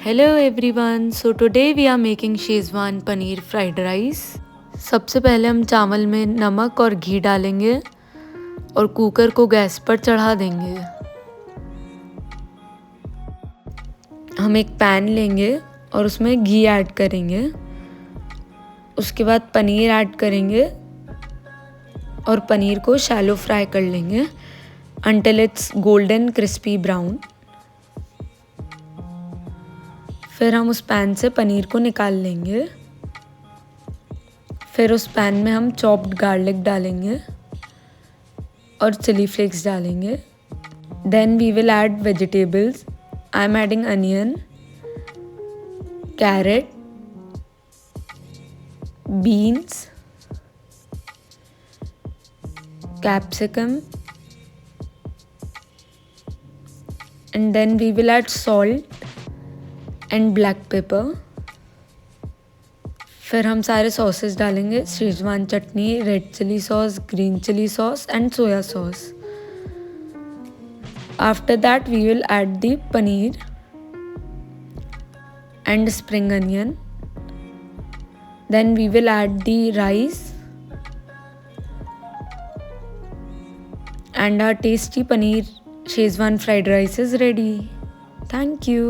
Hello everyone, so today we are making schezwan paneer fried rice. सबसे पहले हम चावल में नमक और घी डालेंगे और कुकर को गैस पर चढ़ा देंगे। हम एक पैन लेंगे और उसमें घी ऐड करेंगे। उसके बाद पनीर ऐड करेंगे और पनीर को शैलो फ्राई कर लेंगे until it's golden crispy brown। फिर हम उस पैन से पनीर को निकाल लेंगे। फिर उस पैन में हम चॉप्ड गार्लिक डालेंगे और चिली फ्लेक्स डालेंगे। Then we will add vegetables. I am adding onion, carrot, beans, capsicum, and then we will add salt and black pepper। फिर हम सारे सॉसेस डालेंगे, Schezwan chutney, red chilli sauce, green chilli sauce and soya sauce. After that we will add the paneer and spring onion। Then we will add the rice and our tasty paneer Shezwan fried rice is ready. Thank you.